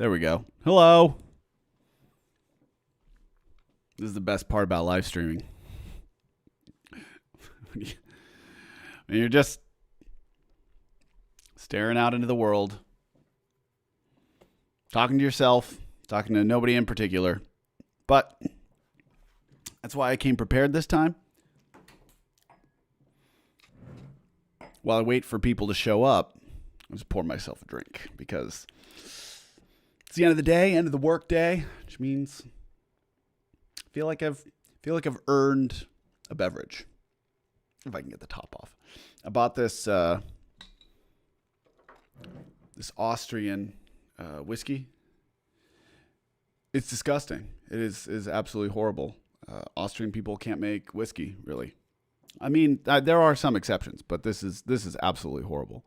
There we go. Hello. This is the best part about live streaming. When you're just staring out into the world, talking to yourself, talking to nobody in particular. But that's why I came prepared this time. While I wait for people to show up, I'll just pour myself a drink because it's the end of the day, end of the work day, which means I feel like I've earned a beverage. If I can get the top off. I bought this this Austrian whiskey. It's disgusting. It is absolutely horrible. Austrian people can't make whiskey, really. I mean, there are some exceptions, but this is absolutely horrible.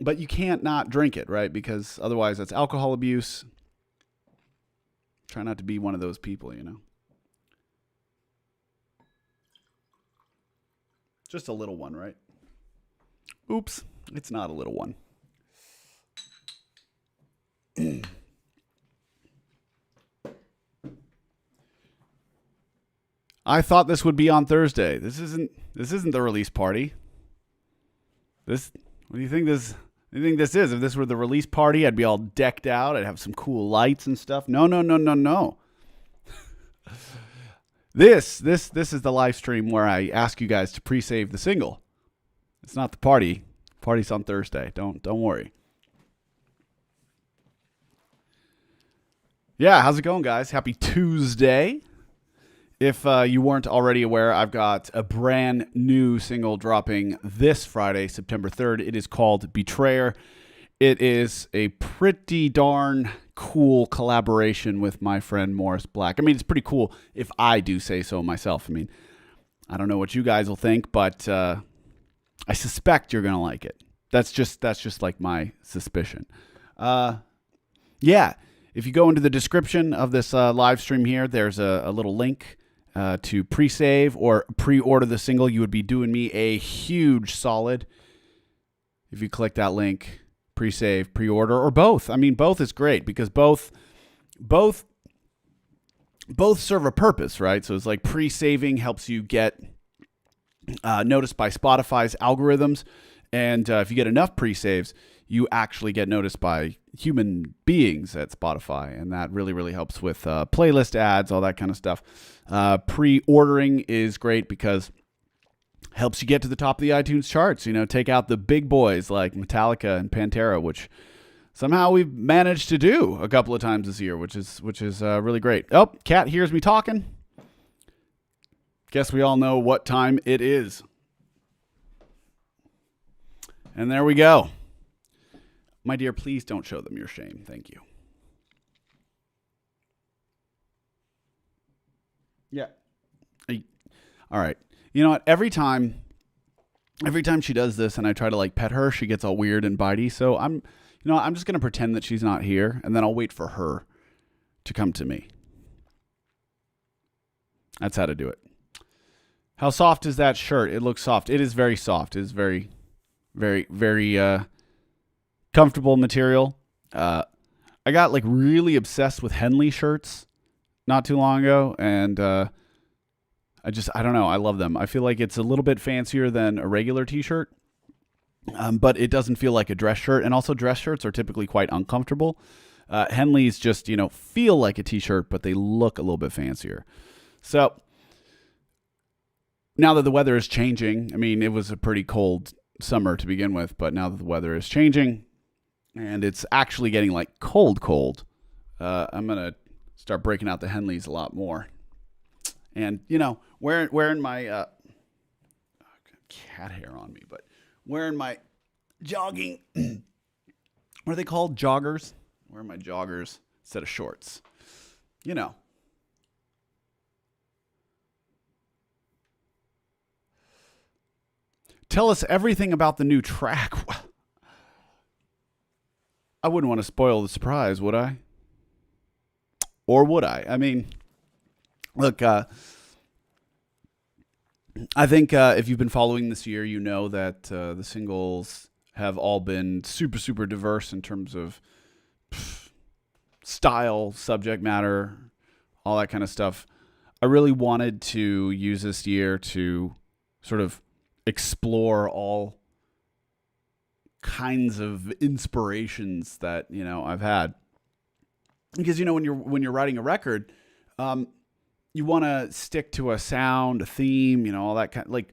But you can't not drink it, right? Because otherwise that's alcohol abuse. Try not to be one of those people, you know. Just a little one, right? Oops, it's not a little one. I thought this would be on Thursday. This isn't the release party. What do you think this? What do you think this is? If this were the release party, I'd be all decked out. I'd have some cool lights and stuff. No. This is the live stream where I ask you guys to pre-save the single. It's not the party. Party's on Thursday. Don't worry. Yeah, how's it going, guys? Happy Tuesday. If you weren't already aware, I've got a brand new single dropping this Friday, September 3rd. It is called Betrayer. It is a pretty darn cool collaboration with my friend Morris Black. I mean, it's pretty cool if I do say so myself. I mean, I don't know what you guys will think, but I suspect you're going to like it. That's just like my suspicion. Yeah, if you go into the description of this live stream here, there's a little link to pre-save or pre-order the single. You would be doing me a huge solid if you click that link. Pre-save, pre-order, or both. I mean, both is great because both serve a purpose, right? So it's like pre-saving helps you get noticed by Spotify's algorithms, and if you get enough pre-saves, you actually get noticed by human beings at Spotify, and that really, really helps with playlist ads, all that kind of stuff. Pre-ordering is great because helps you get to the top of the iTunes charts, you know, take out the big boys like Metallica and Pantera, which somehow we've managed to do a couple of times this year, which is really great. Oh, Kat hears me talking. Guess we all know what time it is. And there we go. My dear, please don't show them your shame. Thank you. Yeah. All right. You know what? Every time she does this and I try to like pet her, she gets all weird and bitey. So I'm just going to pretend that she's not here and then I'll wait for her to come to me. That's how to do it. How soft is that shirt? It looks soft. It is very soft. It is very, very, very comfortable material. I got like really obsessed with Henley shirts not too long ago, and I don't know. I love them. I feel like it's a little bit fancier than a regular t-shirt, but it doesn't feel like a dress shirt. And also dress shirts are typically quite uncomfortable. Henleys just, feel like a t-shirt, but they look a little bit fancier. So now that the weather is changing, I mean, it was a pretty cold summer to begin with, but now that the weather is changing and it's actually getting like cold, I'm going to start breaking out the Henleys a lot more. And, wearing my cat hair on me, but wearing my jogging, what are they called? Joggers? Wearing my joggers instead of shorts. Tell us everything about the new track. I wouldn't want to spoil the surprise, would I? Or would I? I mean, look, I think if you've been following this year, you know that the singles have all been super, super diverse in terms of style, subject matter, all that kind of stuff. I really wanted to use this year to sort of explore all kinds of inspirations that I've had, because when you're writing a record, you want to stick to a sound, a theme, all that kind. Like,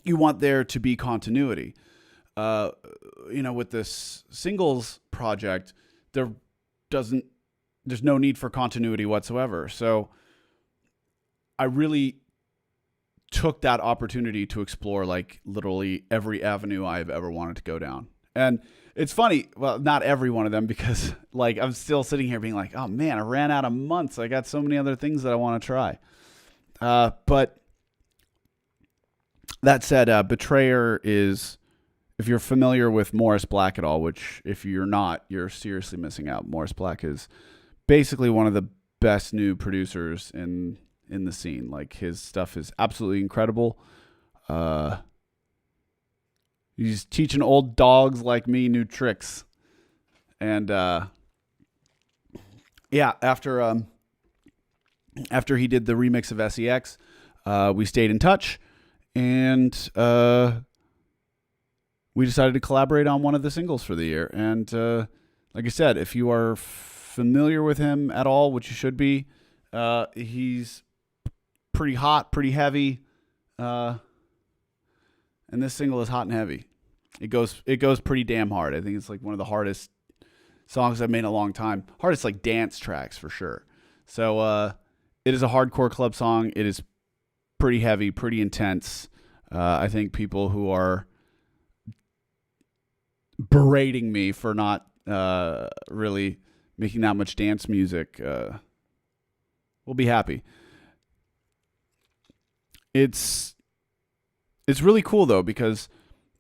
you want there to be continuity. With this singles project, there's no need for continuity whatsoever. So I really took that opportunity to explore like literally every avenue I've ever wanted to go down. And it's funny, well, not every one of them, because like I'm still sitting here being like, oh man, I ran out of months. I got so many other things that I want to try. But that said, Betrayer is, if you're familiar with Morris Black at all, which if you're not, you're seriously missing out. Morris Black is basically one of the best new producers in the scene. Like, his stuff is absolutely incredible. He's teaching old dogs like me new tricks. And after he did the remix of SEX, we stayed in touch, and we decided to collaborate on one of the singles for the year. And like I said, if you are familiar with him at all, which you should be, he's pretty hot, pretty heavy, and this single is hot and heavy. It goes pretty damn hard. I think it's like one of the hardest songs I've made in a long time. Hardest like dance tracks for sure. So it is a hardcore club song. It is pretty heavy, pretty intense. I think people who are berating me for not really making that much dance music will be happy. It's really cool though, because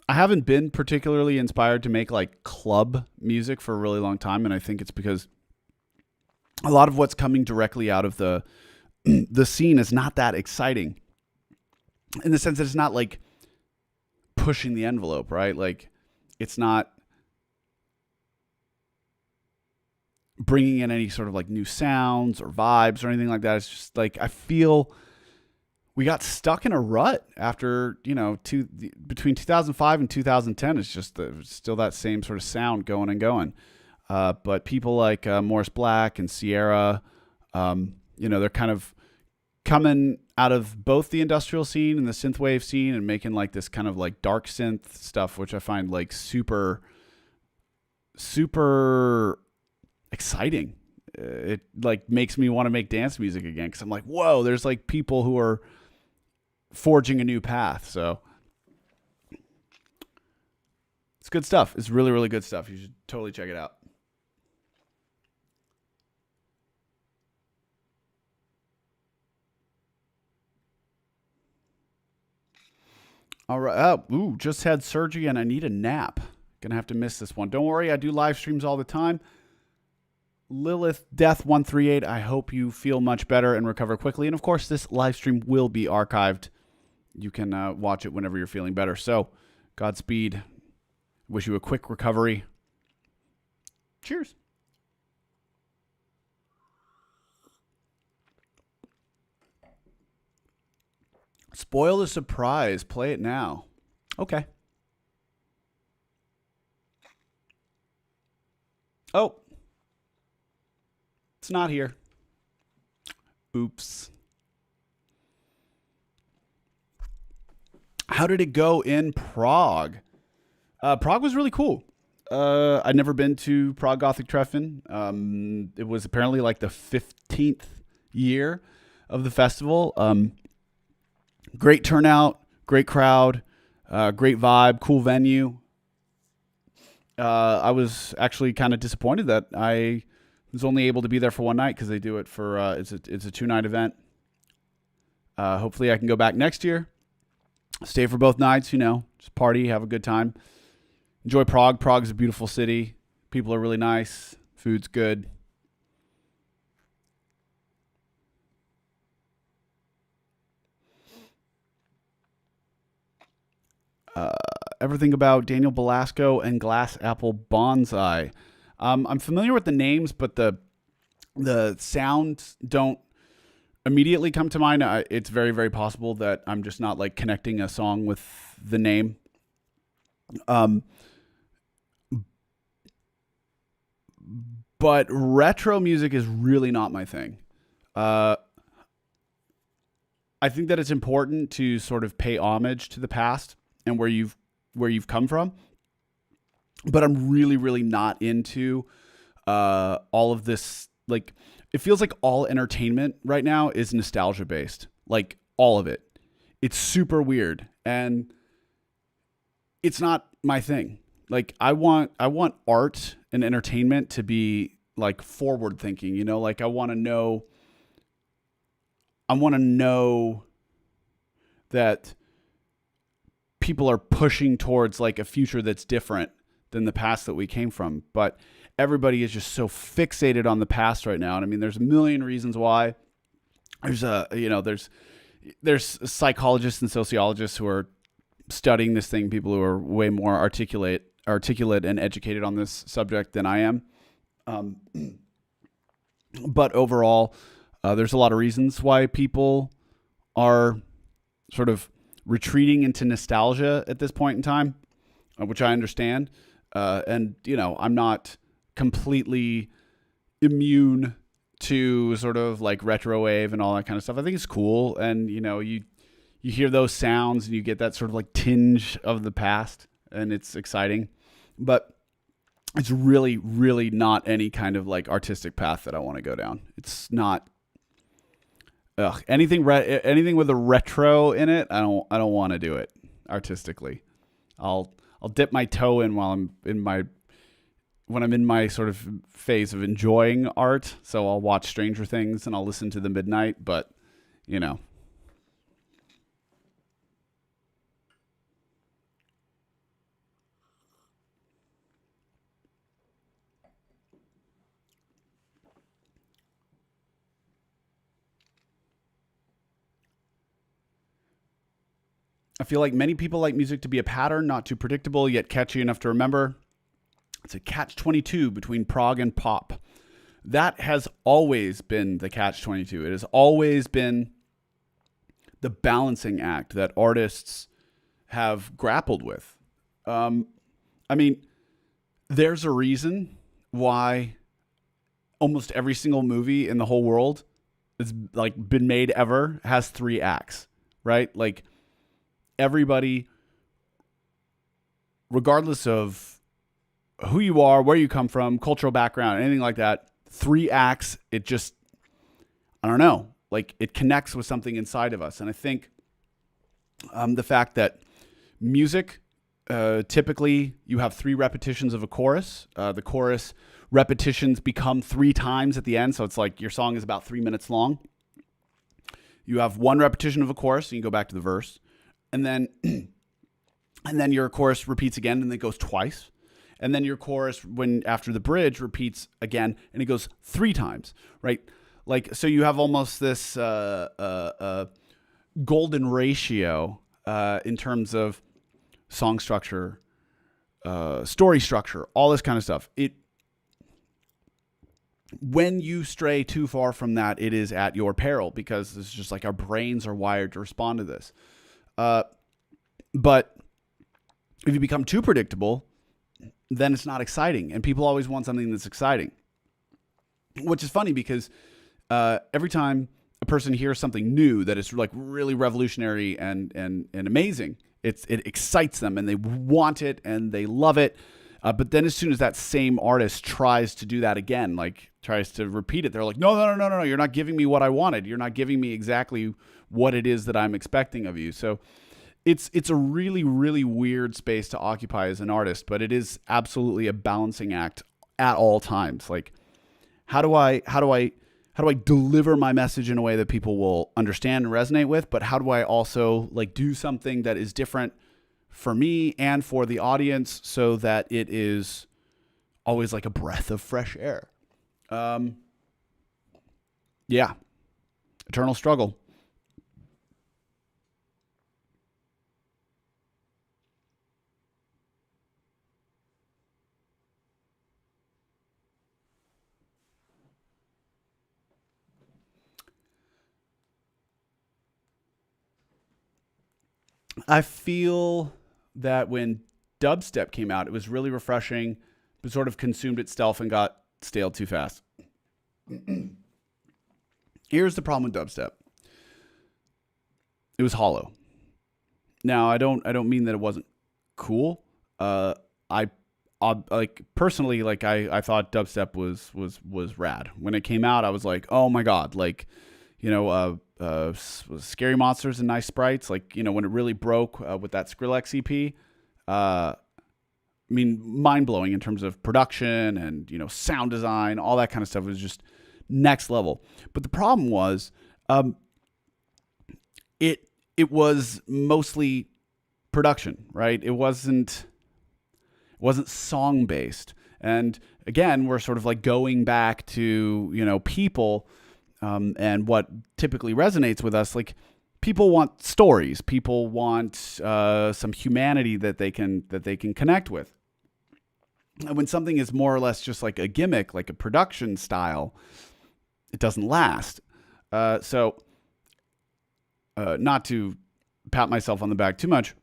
I haven't been particularly inspired to make like club music for a really long time, and I think it's because a lot of what's coming directly out of the scene is not that exciting, in the sense that it's not like pushing the envelope, right? Like, it's not bringing in any sort of like new sounds or vibes or anything like that. It's just like, I feel we got stuck in a rut after, between 2005 and 2010. It's just still that same sort of sound going and going. But people like Morris Black and Sierra, they're kind of coming out of both the industrial scene and the synthwave scene and making like this kind of like dark synth stuff, which I find like super, super exciting. It like makes me want to make dance music again, because I'm like, whoa, there's like people who are forging a new path. So it's good stuff. It's really, really good stuff. You should totally check it out. All right. Just had surgery and I need a nap. Gonna have to miss this one. Don't worry, I do live streams all the time. Lilith Death 138, I hope you feel much better and recover quickly. And of course, this live stream will be archived. You can watch it whenever you're feeling better. So, Godspeed. Wish you a quick recovery. Cheers. Spoil the surprise. Play it now. Okay. Oh. It's not here. Oops. How did it go in Prague? Prague was really cool. I'd never been to Prague Gothic Treffen. It was apparently like the 15th year of the festival. Great turnout, great crowd, great vibe, cool venue. I was actually kind of disappointed that I was only able to be there for one night, because they do it for it's a 2-night event. Hopefully I can go back next year. Stay for both nights, just party, have a good time. Enjoy Prague. Prague's a beautiful city. People are really nice. Food's good. Everything about Daniel Belasco and Glass Apple Bonsai. I'm familiar with the names, but the sounds don't immediately come to mind. It's very, very possible that I'm just not like connecting a song with the name. Um, but retro music is really not my thing. Uh, I think that it's important to sort of pay homage to the past and where you've come from. But I'm really, really not into all of this. Like, it feels like all entertainment right now is nostalgia based. Like all of it. It's super weird, and it's not my thing. Like I want art and entertainment to be like forward thinking. Like I want to know that people are pushing towards like a future that's different than the past that we came from. But everybody is just so fixated on the past right now. And I mean, there's a million reasons why. There's psychologists and sociologists who are studying this thing, people who are way more articulate and educated on this subject than I am. Um, but overall, there's a lot of reasons why people are sort of retreating into nostalgia at this point in time, which I understand. And I'm not completely immune to sort of like retro wave and all that kind of stuff. I think it's cool, and you hear those sounds and you get that sort of like tinge of the past, and it's exciting. But it's really, really not any kind of like artistic path that I want to go down. It's not. Anything with a retro in it, I don't want to do it artistically. I'll dip my toe in while when I'm in my sort of phase of enjoying art. So I'll watch Stranger Things and I'll listen to the Midnight, but you know. I feel like many people like music to be a pattern, not too predictable, yet catchy enough to remember. It's a catch-22 between prog and pop. That has always been the catch-22. It has always been the balancing act that artists have grappled with. I mean, there's a reason why almost every single movie in the whole world that's like been made ever has 3 acts, right? Like everybody, regardless of who you are, where you come from, cultural background, anything like that, 3 acts, it just, I don't know, like it connects with something inside of us. And I think the fact that music, typically you have 3 repetitions of a chorus. The chorus repetitions become 3 times at the end. So it's like your song is about 3 minutes long. You have 1 repetition of a chorus and you go back to the verse. And then your chorus repeats again and it goes twice. And then your chorus, when after the bridge, repeats again and it goes 3 times, right? Like, so you have almost this golden ratio in terms of song structure, story structure, all this kind of stuff. When you stray too far from that, it is at your peril, because it's just like our brains are wired to respond to this. But if you become too predictable, then it's not exciting. And people always want something that's exciting, which is funny because every time a person hears something new that is like really revolutionary and amazing, it excites them and they want it and they love it. But then as soon as that same artist tries to do that again, like tries to repeat it, they're like, no, you're not giving me what I wanted. You're not giving me exactly what it is that I'm expecting of you. So it's a really, really weird space to occupy as an artist, but it is absolutely a balancing act at all times. Like, how do I deliver my message in a way that people will understand and resonate with, but how do I also like do something that is different for me and for the audience so that it is always like a breath of fresh air? Yeah. Eternal struggle. I feel that when dubstep came out, it was really refreshing, but sort of consumed itself and got stale too fast. Here's the problem with dubstep. It was hollow. Now, I don't mean that it wasn't cool. I like personally, like I thought dubstep was rad. When it came out, I was like, oh my god, like, Scary Monsters and Nice Sprites, like, when it really broke with that Skrillex EP. I mean, mind blowing in terms of production and sound design, all that kind of stuff was just next level. But the problem was, it was mostly production, right? It wasn't song based. And again, we're sort of like going back to people, and what typically resonates with us. Like, people want stories. People want some humanity that they can connect with. And when something is more or less just like a gimmick, like a production style, it doesn't last. So not to pat myself on the back too much,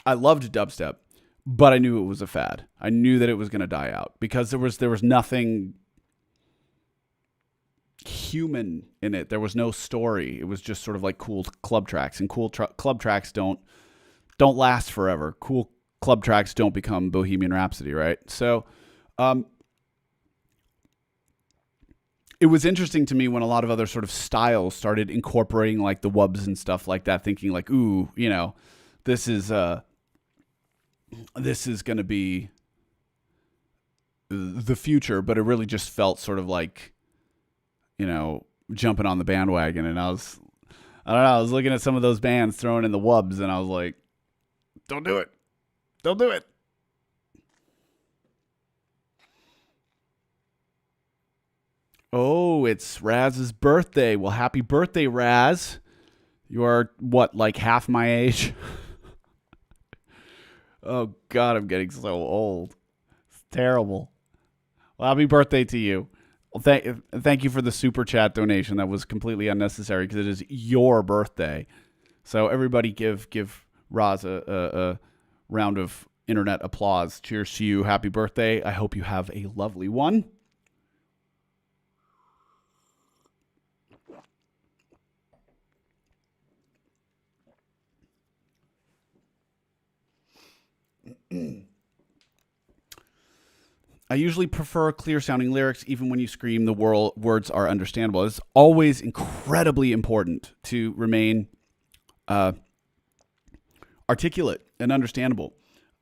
I loved dubstep, but I knew it was a fad. I knew that it was going to die out because there was nothing human in it. There was no story. It was just sort of like cool club tracks, and cool club tracks don't last forever. Cool club tracks don't become Bohemian Rhapsody, right? So it was interesting to me when a lot of other sort of styles started incorporating like the wubs and stuff like that, thinking like, ooh, this is going to be the future, but it really just felt sort of like, jumping on the bandwagon. And I don't know, I was looking at some of those bands throwing in the wubs, and I was like, don't do it. Don't do it. Oh, it's Raz's birthday. Well, happy birthday, Raz. You are, what, like half my age? Oh, God, I'm getting so old. It's terrible. Well, happy birthday to you. Well, thank you for the super chat donation. That was completely unnecessary because it is your birthday. So everybody give Raz a round of internet applause. Cheers to you. Happy birthday. I hope you have a lovely one. I usually prefer clear sounding lyrics, even when you scream, the words are understandable. It's always incredibly important to remain articulate and understandable.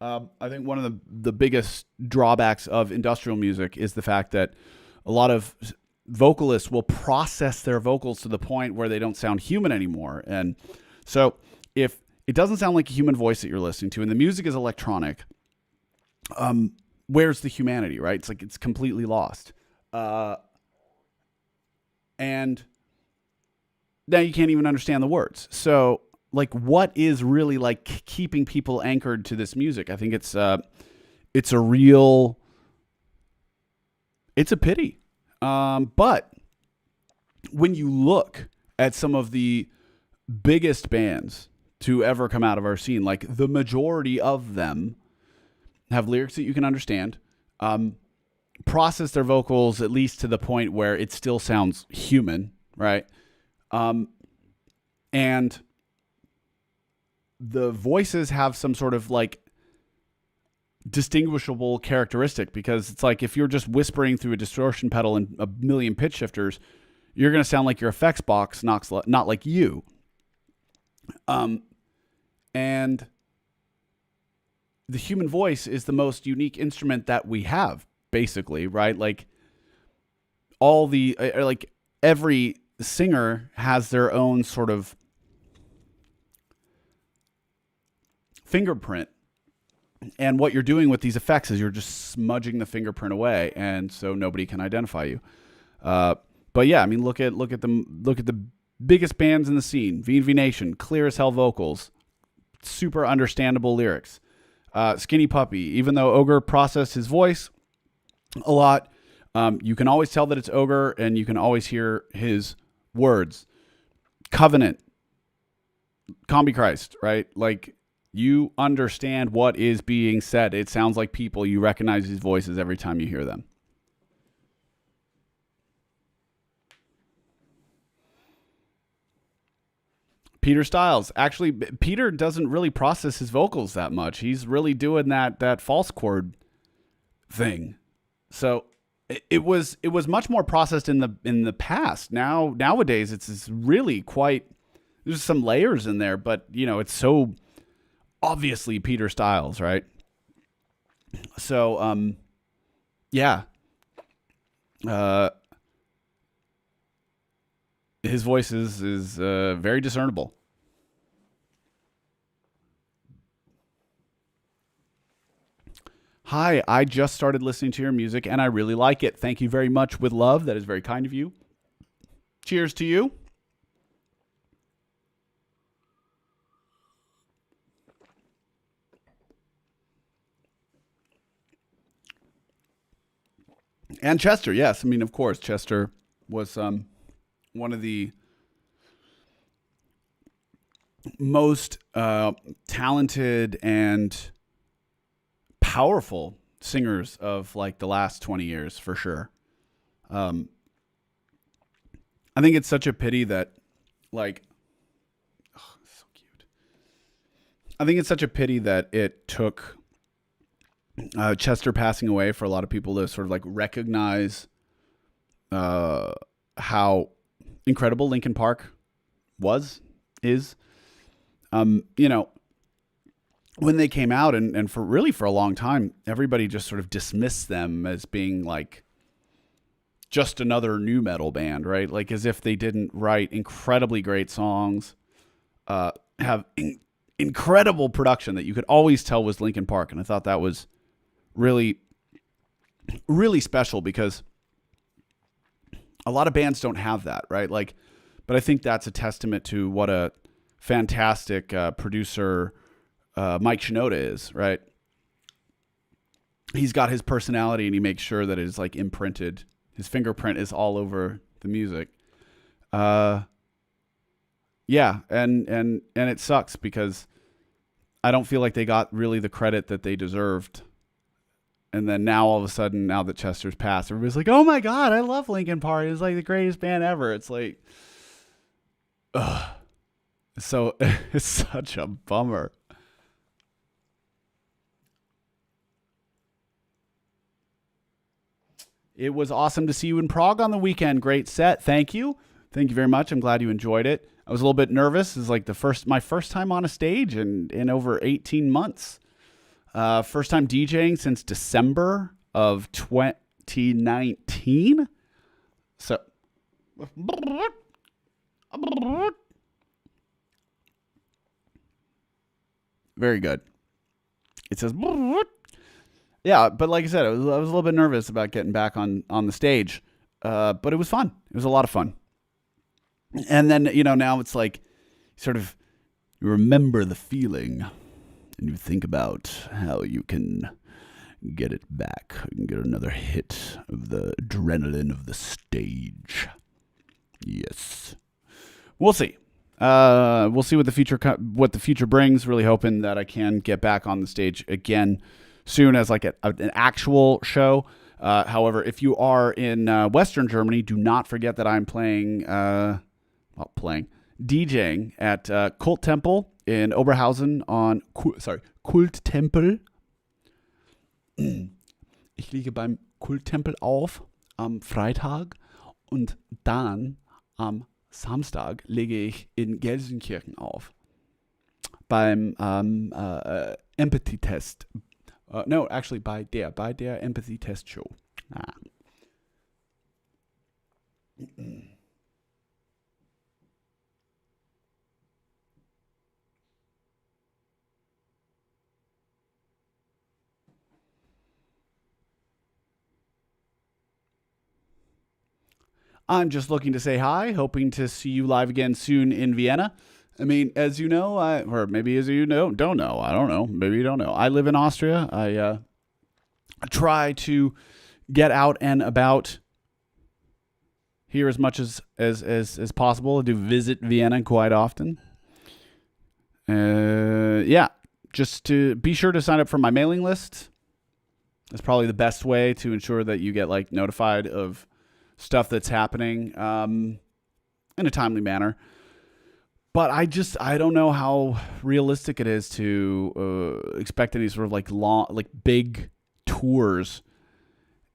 I think one of the biggest drawbacks of industrial music is the fact that a lot of vocalists will process their vocals to the point where they don't sound human anymore. And so if it doesn't sound like a human voice that you're listening to, and the music is electronic, where's the humanity, right? It's like it's completely lost. And now you can't even understand the words. So, like, what is really like keeping people anchored to this music? I think it's a pity. But when you look at some of the biggest bands to ever come out of our scene, like the majority of them have lyrics that you can understand, process their vocals at least to the point where it still sounds human, right? And the voices have some sort of like distinguishable characteristic, because it's like if you're just whispering through a distortion pedal and a million pitch shifters, you're going to sound like your effects box, not like you. And the human voice is the most unique instrument that we have, basically, right? Like like every singer has their own sort of fingerprint. And what you're doing with these effects is you're just smudging the fingerprint away, and so nobody can identify you. But yeah, I mean, look at the biggest bands in the scene. V&V Nation, clear as hell vocals, super understandable lyrics. Skinny Puppy, even though Ogre processed his voice a lot, you can always tell that it's Ogre, and you can always hear his words. Covenant Combi Christ, right? Like, you understand what is being said. It sounds like people. You recognize these voices every time you hear them. Peter Styles. Actually, Peter doesn't really process his vocals that much. He's really doing that false chord thing. So it was much more processed in the past. Nowadays it's really quite, there's some layers in there, but it's so obviously Peter Styles, right? So yeah. His voice is very discernible. Hi, I just started listening to your music and I really like it. Thank you very much. With love. That is very kind of you. Cheers to you. And Chester, yes. I mean, of course, Chester was one of the most talented and powerful singers of like the last 20 years, for sure. I think it's such a pity that, like, oh, so cute. I think it's such a pity that it took Chester passing away for a lot of people to sort of like recognize how incredible Linkin Park is. When they came out and for a long time, everybody just sort of dismissed them as being like just another new metal band, right? Like as if they didn't write incredibly great songs, have incredible production that you could always tell was Linkin Park. And I thought that was really, really special because a lot of bands don't have that, right? Like, but I think that's a testament to what a fantastic producer Mike Shinoda is, right? He's got his personality and he makes sure that it is like imprinted. His fingerprint is all over the music. Yeah, and it sucks because I don't feel like they got really the credit that they deserved. And then now all of a sudden, now that Chester's passed, everybody's like, "Oh my God, I love Linkin Park. It's like the greatest band ever." It's like, ugh. So it's such a bummer. It was awesome to see you in Prague on the weekend. Great set. Thank you. Thank you very much. I'm glad you enjoyed it. I was a little bit nervous. It was like my first time on a stage in over 18 months. First time DJing since December of 2019. So very good. It says, yeah, but like I said, I was a little bit nervous about getting back on the stage, but it was fun. It was a lot of fun. And then, now it's like sort of you remember the feeling and you think about how you can get it back and get another hit of the adrenaline of the stage. Yes. We'll see. We'll see what the future brings. Really hoping that I can get back on the stage again soon as like an actual show. However, if you are in Western Germany, do not forget that I'm DJing at Kult Temple in Oberhausen on Kult Tempel. Ich liege beim Kulttempel auf am Freitag und dann am Samstag lege ich in Gelsenkirchen auf beim Empathy Test. No, actually bei der Empathy Test Show. I'm just looking to say hi, hoping to see you live again soon in Vienna. I mean, as you know, or maybe as you know, don't know. I don't know. Maybe you don't know. I live in Austria. I try to get out and about here as much as possible. I do visit Vienna quite often. Yeah, just to be sure to sign up for my mailing list. That's probably the best way to ensure that you get like notified of stuff that's happening in a timely manner. But I don't know how realistic it is to expect any sort of like big tours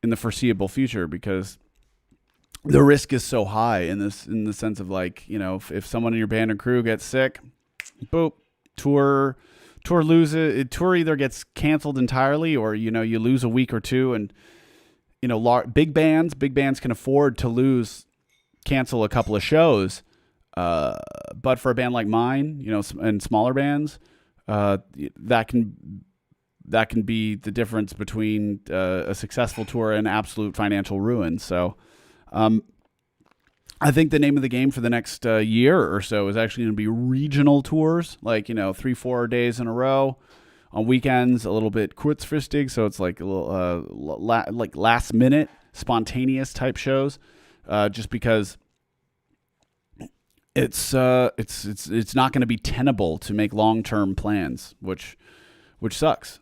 in the foreseeable future, because the risk is so high in the sense of like, if someone in your band or crew gets sick, boop, tour either gets canceled entirely, or you lose a week or two. And big bands can afford to cancel a couple of shows. But for a band like mine, and smaller bands, that can be the difference between a successful tour and absolute financial ruin. So, I think the name of the game for the next year or so is actually going to be regional tours, like 3-4 days in a row, on weekends a little bit kurzfristig, so it's like a little like last minute spontaneous type shows, just because it's not going to be tenable to make long-term plans, which sucks.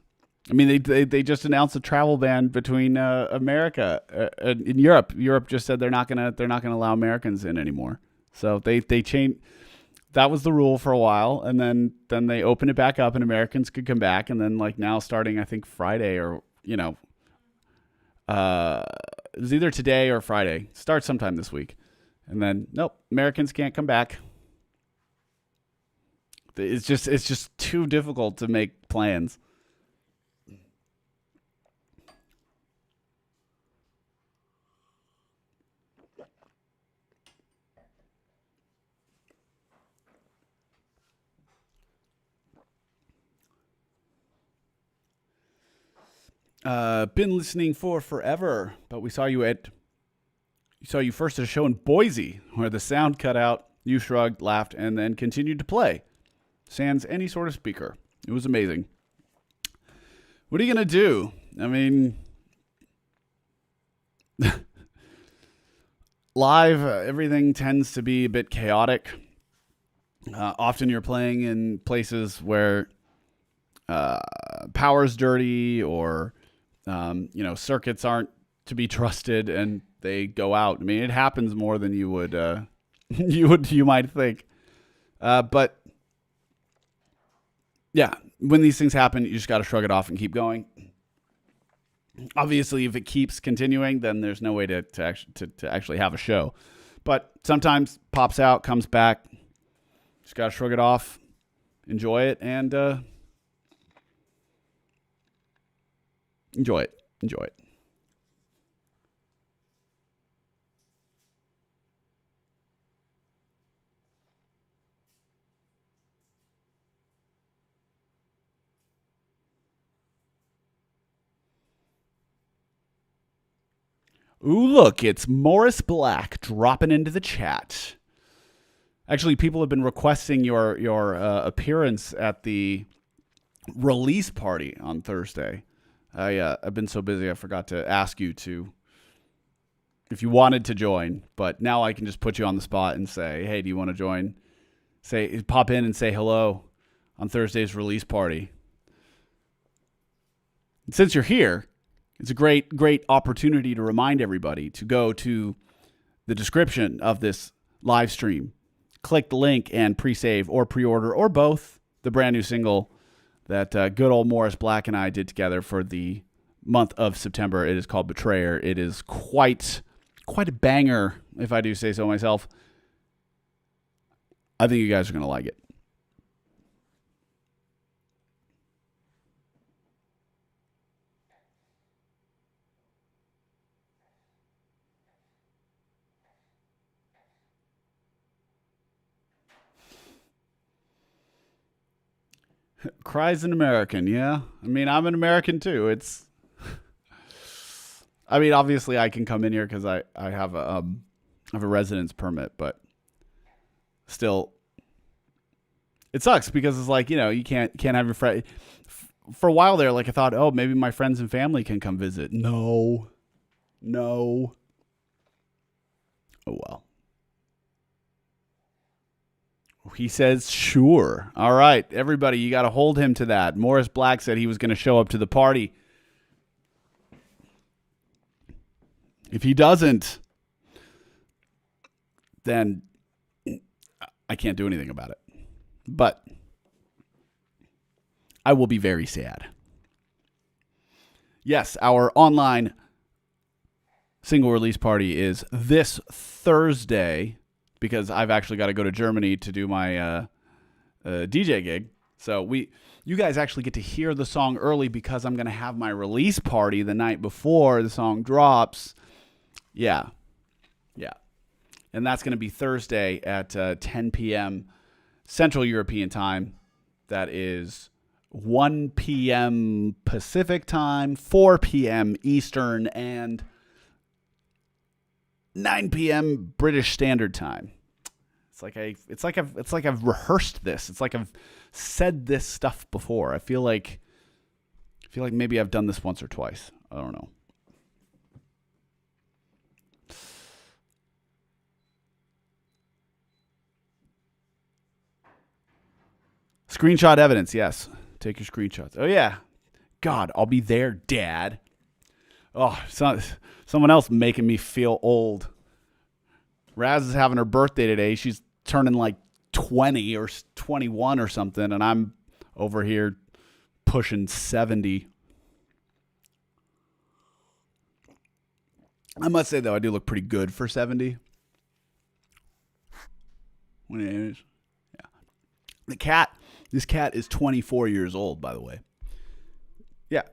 I mean, they just announced a travel ban between America and Europe. Europe just said they're not gonna allow Americans in anymore. So they changed. That was the rule for a while, and then they opened it back up, and Americans could come back. And then like now, starting I think Friday, or it was either today or Friday. Starts sometime this week. And then, nope, Americans can't come back. It's just too difficult to make plans. Been listening for forever, but we saw you first at a show in Boise where the sound cut out. You shrugged, laughed, and then continued to play. Sans any sort of speaker. It was amazing. What are you going to do? I mean, live, everything tends to be a bit chaotic. Often you're playing in places where power's dirty, or circuits aren't to be trusted, and they go out. I mean, it happens more than you would you might think. But yeah, when these things happen, you just got to shrug it off and keep going. Obviously, if it keeps continuing, then there's no way to actually have a show. But sometimes pops out, comes back. Just got to shrug it off, enjoy it, and enjoy it. Ooh, look, it's Morris Black dropping into the chat. Actually, people have been requesting your appearance at the release party on Thursday. I've been so busy I forgot to ask you if you wanted to join, but now I can just put you on the spot and say, hey, do you want to join? Pop in and say hello on Thursday's release party. And since you're here, it's a great opportunity to remind everybody to go to the description of this live stream, click the link, and pre-save or pre-order or both the brand new single that good old Morris Black and I did together for the month of September. It is called Betrayer. It is quite a banger, if I do say so myself. I think you guys are going to like it. Cries an American, yeah. I mean, I'm an American too. I mean, obviously, I can come in here because I have a residence permit, but still, it sucks because it's like, you can't have your friend. For a while there, like I thought, oh, maybe my friends and family can come visit. No. Oh well. He says, sure. All right, everybody, you got to hold him to that. Morris Black said he was going to show up to the party. If he doesn't, then I can't do anything about it. But I will be very sad. Yes, our online single release party is this Thursday, because I've actually got to go to Germany to do my DJ gig. So you guys actually get to hear the song early because I'm going to have my release party the night before the song drops. Yeah. And that's going to be Thursday at 10 p.m. Central European time. That is 1 p.m. Pacific time, 4 p.m. Eastern, and 9 p.m. British Standard Time. It's like I've rehearsed this. It's like I've said this stuff before. I feel like maybe I've done this once or twice. I don't know. Screenshot evidence, yes. Take your screenshots. Oh yeah. God, I'll be there, Dad. Oh, someone else making me feel old. Raz is having her birthday today. She's turning like 20 or 21 or something, and I'm over here pushing 70. I must say, though, I do look pretty good for 70. Yeah. This cat is 24 years old, by the way. Yeah.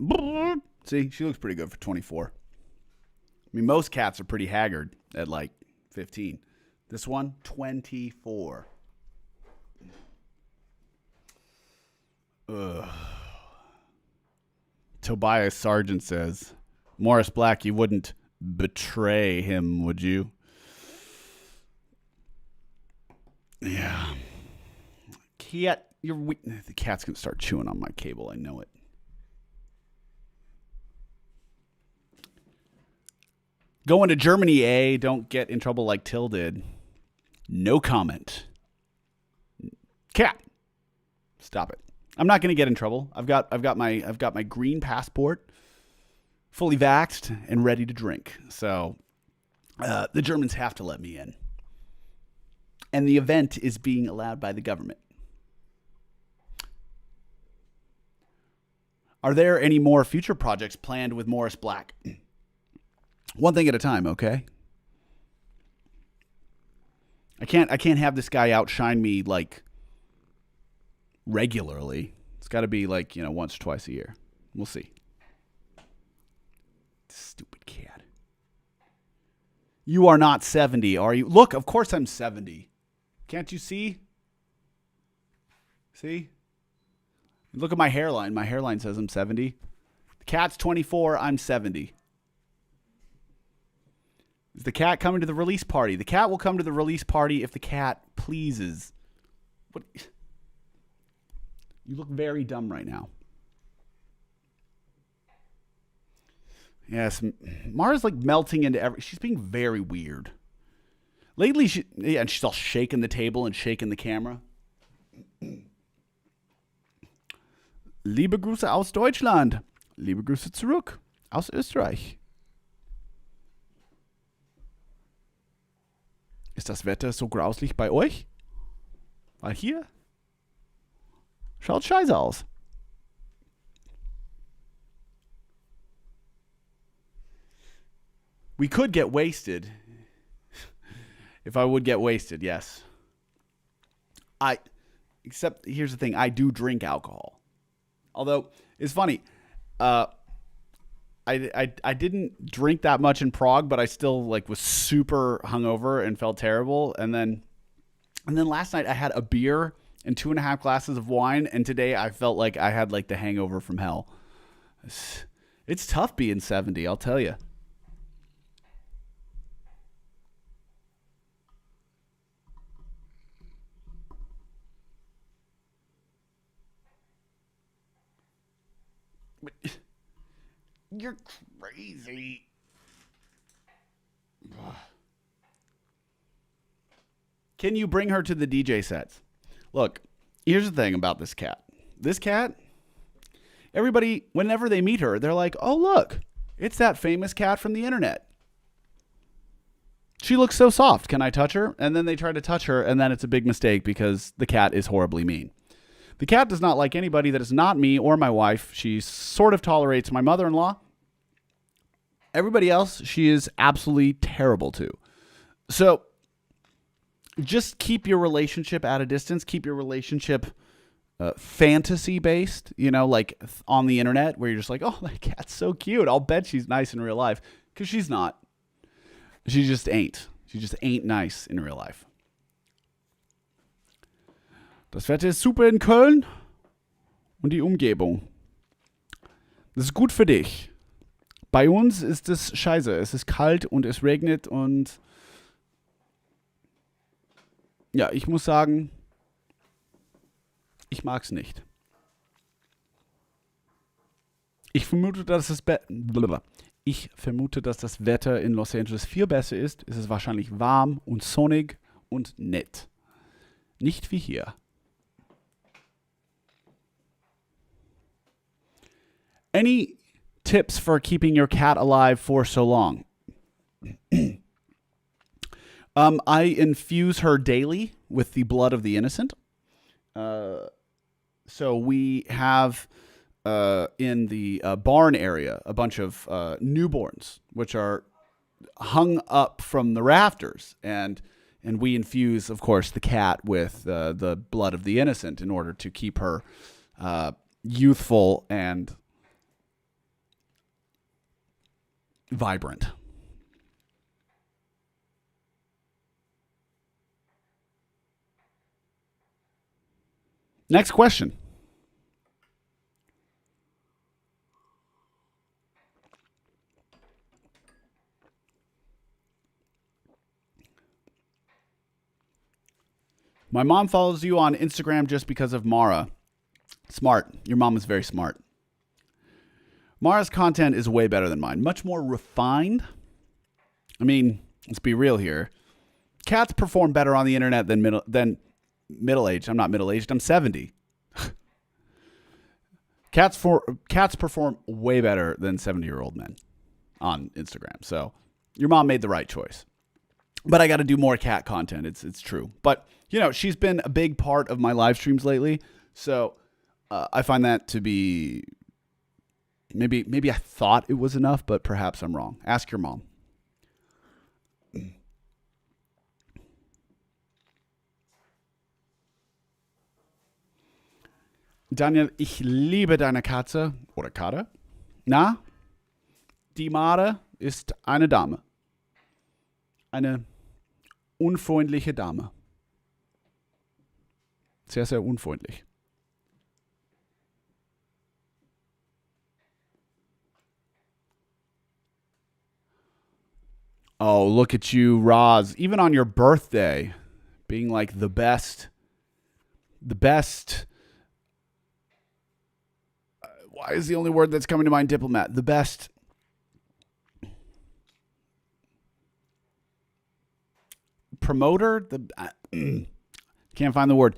See, she looks pretty good for 24. I mean, most cats are pretty haggard at like 15. This one, 24. Ugh. Tobias Sargent says, Morris Black, you wouldn't betray him, would you? Yeah. Cat, the cat's going to start chewing on my cable. I know it. Going to Germany, don't get in trouble like Till did. No comment. Cat, stop it. I'm not going to get in trouble. I've got my green passport, fully vaxxed and ready to drink. So the Germans have to let me in. And the event is being allowed by the government. Are there any more future projects planned with Morris Black? One thing at a time, okay? I can't have this guy outshine me like regularly. It's got to be like, once or twice a year. We'll see. Stupid cat. You are not 70, are you? Look, of course I'm 70. Can't you see? See? Look at my hairline. My hairline says I'm 70. The cat's 24. I'm 70. Is the cat coming to the release party? The cat will come to the release party if the cat pleases. What? You look very dumb right now. Yes, Mara's like melting into she's being very weird. Lately, and she's all shaking the table and shaking the camera. Liebe Grüße aus Deutschland. Liebe Grüße zurück aus Österreich. Ist das Wetter so grauslich bei euch? Weil hier schaut scheiße aus. We could get wasted. If I would get wasted, yes. Except here's the thing, I do drink alcohol. Although it's funny, I didn't drink that much in Prague, but I still was super hungover and felt terrible. And then last night I had a beer and 2.5 glasses of wine, and today I felt like I had the hangover from hell. It's tough being 70, I'll tell you. You're crazy. Can you bring her to the DJ sets? Look, here's the thing about this cat. This cat, everybody, whenever they meet her, they're like, oh, look, it's that famous cat from the internet. She looks so soft. Can I touch her? And then they try to touch her, and then it's a big mistake because the cat is horribly mean. The cat does not like anybody that is not me or my wife. She sort of tolerates my mother-in-law. Everybody else, she is absolutely terrible to. So just keep your relationship at a distance. Keep your relationship fantasy-based, like on the internet where you're just like, oh, that cat's so cute. I'll bet she's nice in real life. Because she's not. She just ain't. She just ain't nice in real life. Das Wetter ist super in Köln und die Umgebung. Das ist gut für dich. Bei uns ist es scheiße. Es ist kalt und es regnet und ja, ich muss sagen, ich mag's nicht. Ich vermute, dass das Wetter in Los Angeles viel besser ist. Es ist wahrscheinlich warm und sonnig und nett. Nicht wie hier. Any tips for keeping your cat alive for so long? I infuse her daily with the blood of the innocent. So we have in the barn area a bunch of newborns, which are hung up from the rafters. And we infuse, of course, the cat with the blood of the innocent in order to keep her youthful and vibrant. Next question. My mom follows you on Instagram just because of Mara. Smart. Your mom is very smart. Mara's content is way better than mine. Much more refined. I mean, let's be real here. Cats perform better on the internet than middle-aged. I'm not middle-aged. I'm 70. Cats perform way better than 70-year-old men on Instagram. So your mom made the right choice. But I got to do more cat content. It's true. But, she's been a big part of my live streams lately. So I find that to be... Maybe I thought it was enough, but perhaps I'm wrong. Ask your mom. Daniel, ich liebe deine Katze oder Kater. Na, die Mare ist eine Dame. Eine unfreundliche Dame. Sehr, sehr unfreundlich. Oh, look at you, Roz. Even on your birthday, being like the best. Why is the only word that's coming to mind diplomat? The best. Promoter? Can't find the word.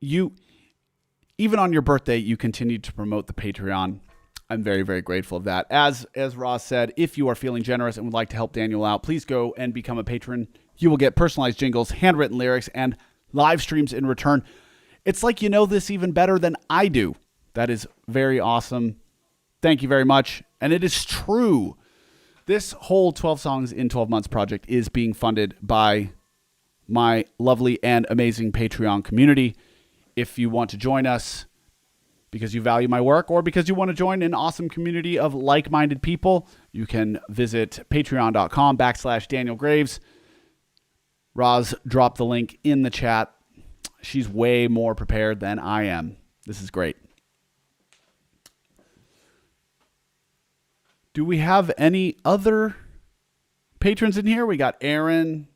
Even on your birthday, you continued to promote the Patreon. I'm very, very grateful of that. As Ross said, if you are feeling generous and would like to help Daniel out, please go and become a patron. You will get personalized jingles, handwritten lyrics, and live streams in return. It's like you know this even better than I do. That is very awesome. Thank you very much. And it is true. This whole 12 Songs in 12 Months project is being funded by my lovely and amazing Patreon community. If you want to join us, because you value my work or because you want to join an awesome community of like-minded people, you can visit patreon.com/Daniel Graves. Roz dropped the link in the chat. She's way more prepared than I am. This is great. Do we have any other patrons in here? We got Aaron.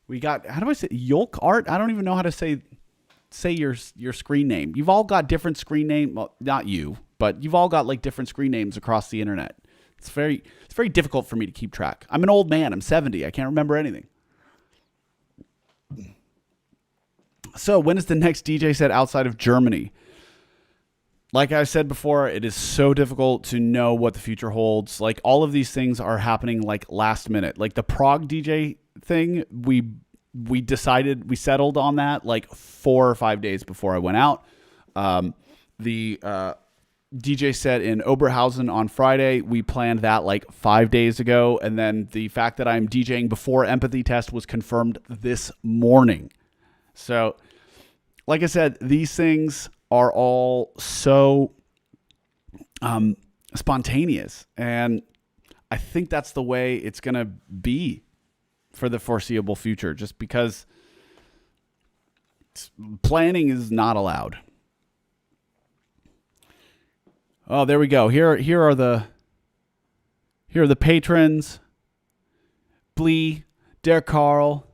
We got, how do I say, Yolk Art? I don't even know how to say your screen name. You've all got different screen name. Well, not you, but you've all got like different screen names across the internet. It's very difficult for me to keep track. I'm an old man. I'm 70. I can't remember anything. So when is the next DJ set outside of Germany? Like I said before, it is so difficult to know what the future holds. Like all of these things are happening like last minute. Like the Prague DJ thing, we settled on that like 4 or 5 days before I went out. The DJ set in Oberhausen on Friday, we planned that like 5 days ago. And then the fact that I'm DJing before Empathy Test was confirmed this morning. So, like I said, these things are all so spontaneous. And I think that's the way it's going to be for the foreseeable future, just because planning is not allowed. Oh, there we go. Here are the patrons. Blee, Der Carl,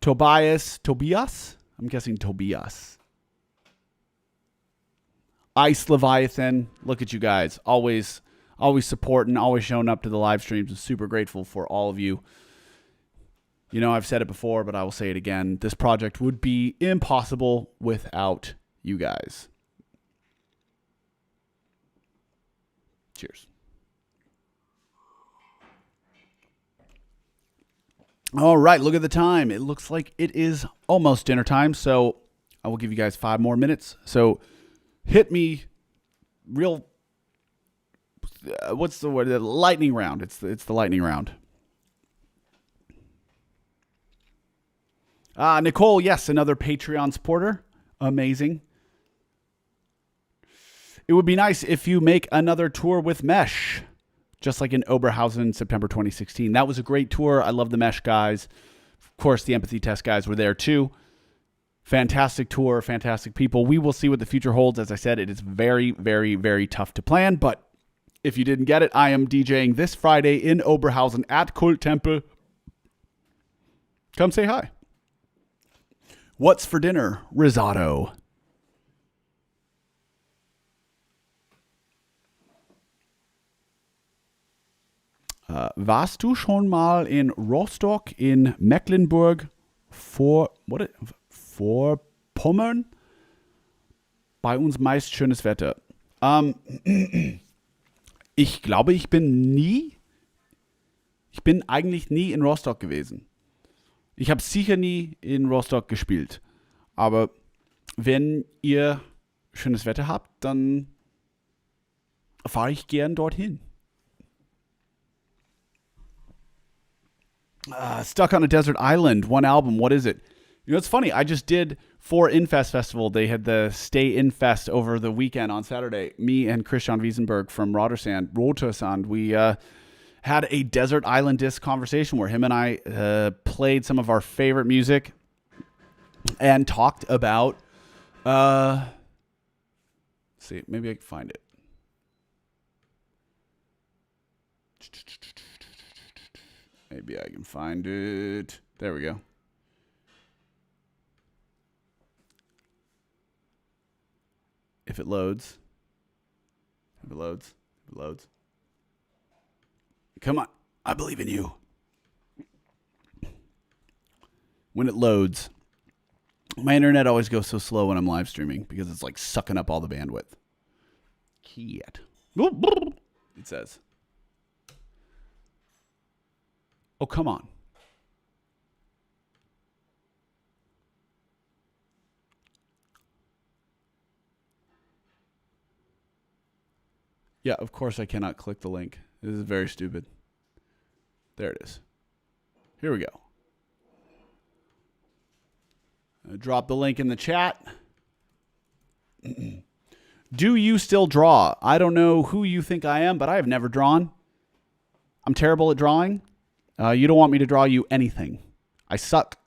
Tobias. I'm guessing Tobias. Ice Leviathan. Look at you guys. Always supporting, always showing up to the live streams. I'm super grateful for all of you. You know, I've said it before, but I will say it again. This project would be impossible without you guys. Cheers. All right, look at the time. It looks like it is almost dinner time, so I will give you guys 5 more minutes. So hit me real, what's the word? The lightning round. It's the lightning round. Nicole, yes, another Patreon supporter. Amazing. It would be nice if you make another tour with Mesh, just like in Oberhausen, September 2016. That was a great tour. I love the Mesh guys. Of course, the Empathy Test guys were there too. Fantastic tour, fantastic people. We will see what the future holds. As I said, it is very, very, very tough to plan. But if you didn't get it, I am DJing this Friday in Oberhausen at Kulttempel. Come say hi. What's for dinner? Risotto. Warst du schon mal in Rostock in Mecklenburg Vorpommern? Bei uns meist schönes Wetter. Ich glaube, ich bin eigentlich nie in Rostock gewesen. Ich habe sicher nie in Rostock gespielt. Aber wenn ihr schönes Wetter habt, dann fahre ich gern dorthin. Stuck on a Desert Island, one album. What is it? You know, it's funny. I just did for Infest Festival. They had the Stay Infest over the weekend on Saturday. Me and Christian Wiesenberg from Rotersand, we had a Desert Island disc conversation where him and I played some of our favorite music and talked about. See, maybe I can find it. Maybe I can find it. There we go. If it loads. If it loads. If it loads. Come on. I believe in you. When it loads. My internet always goes so slow when I'm live streaming because it's like sucking up all the bandwidth. It says. Oh, come on. Yeah, of course I cannot click the link. This is very stupid. There it is. Here we go. Drop the link in the chat. Do you still draw? I don't know who you think I am, but I have never drawn. I'm terrible at drawing. You don't want me to draw you anything. I suck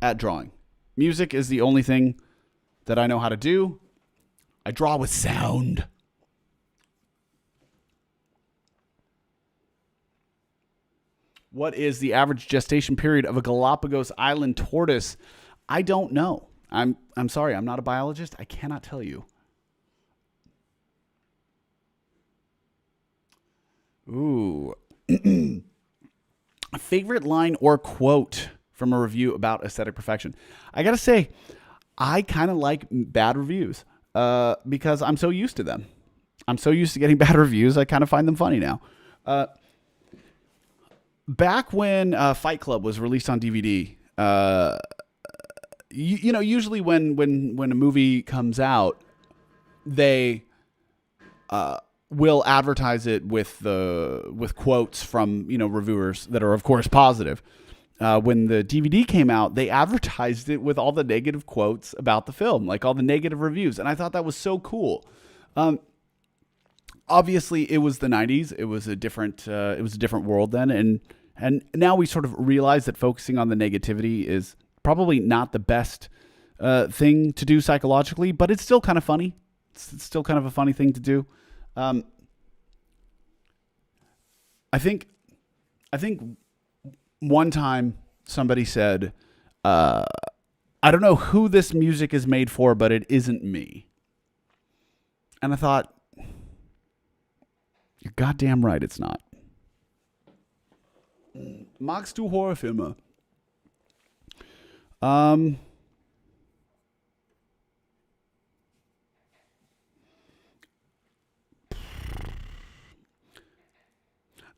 at drawing. Music is the only thing that I know how to do. I draw with sound. What is the average gestation period of a Galapagos Island tortoise? I don't know. I'm sorry. I'm not a biologist. I cannot tell you. Ooh. Favorite line or quote from a review about aesthetic perfection. I got to say, I kind of like bad reviews because I'm so used to them. I'm so used to getting bad reviews, I kind of find them funny now. Back when Fight Club was released on DVD, you know, usually when a movie comes out, they will advertise it with quotes from, you know, reviewers that are of course positive. When the DVD came out, they advertised it with all the negative quotes about the film, like all the negative reviews, and I thought that was so cool. Obviously, it was the '90s. It was a different world then, and now we sort of realize that focusing on the negativity is probably not the best thing to do psychologically, but it's still kind of funny. It's still kind of a funny thing to do. I think one time somebody said, I don't know who this music is made for, but it isn't me. And I thought, you're goddamn right it's not. Magst du Horrorfilme?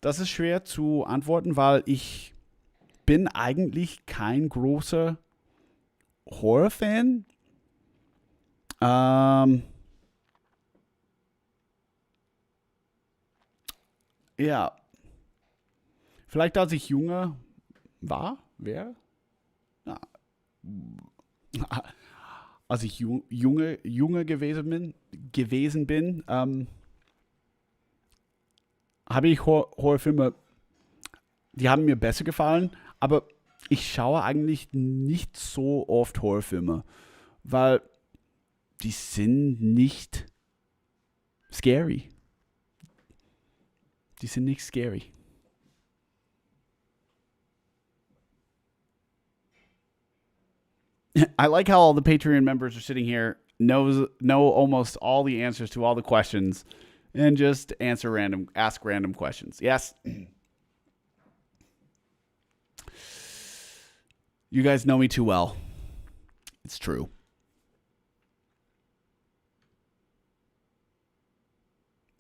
Das ist schwer zu antworten, weil ich bin eigentlich kein großer Horrorfan. Ja. Vielleicht als ich jünger war, Ja. Als ich junge gewesen bin, habe ich Horrorfilme, die haben mir besser gefallen, aber ich schaue eigentlich nicht so oft Horrorfilme, weil die sind nicht scary. Die sind nicht scary. I like how all the Patreon members are sitting here, know almost all the answers to all the questions, and just ask random questions. Yes. You guys know me too well. It's true.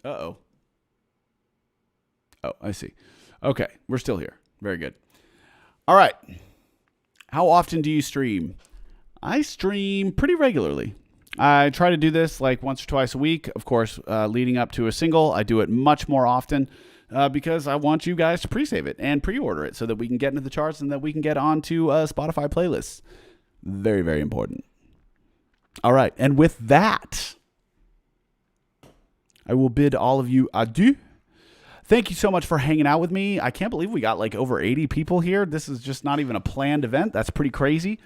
Uh-oh. Oh, I see. Okay, we're still here. Very good. All right. How often do you stream? I stream pretty regularly. I try to do this like once or twice a week. Of course, leading up to a single, I do it much more often because I want you guys to pre-save it and pre-order it so that we can get into the charts and that we can get onto Spotify playlists. Very, very important. All right. And with that, I will bid all of you adieu. Thank you so much for hanging out with me. I can't believe we got like over 80 people here. This is just not even a planned event. That's pretty crazy.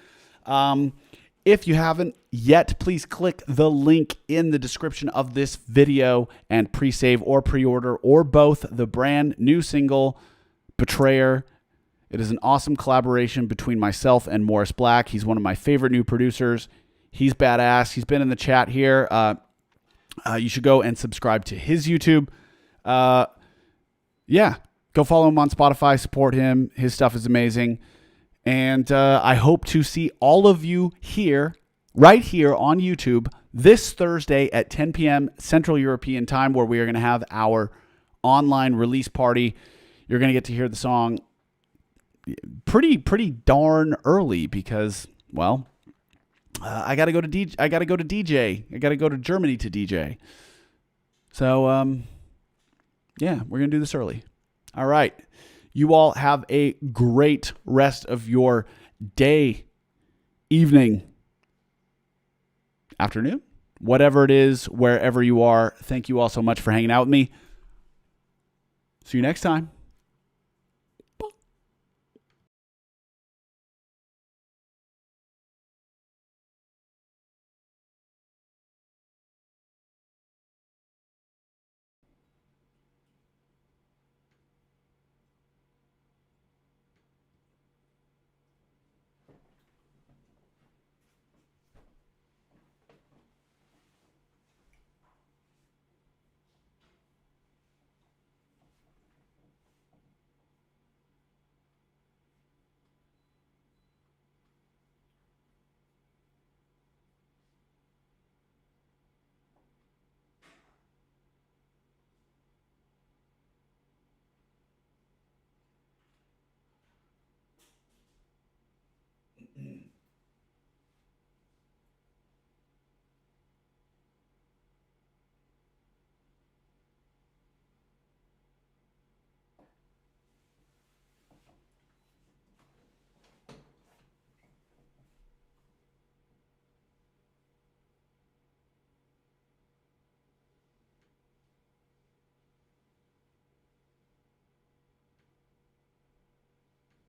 If you haven't yet, please click the link in the description of this video and pre-save or pre-order or both the brand new single, Betrayer. It is an awesome collaboration between myself and Morris Black. He's one of my favorite new producers. He's badass. He's been in the chat here. You should go and subscribe to his YouTube. Yeah, go follow him on Spotify, support him. His stuff is amazing. And I hope to see all of you here, right here on YouTube, this Thursday at 10 p.m. Central European Time, where we are going to have our online release party. You're going to get to hear the song pretty darn early because, well, I got to go to DJ. I got to go to Germany to DJ. So, yeah, we're going to do this early. All right. You all have a great rest of your day, evening, afternoon, whatever it is, wherever you are. Thank you all so much for hanging out with me. See you next time.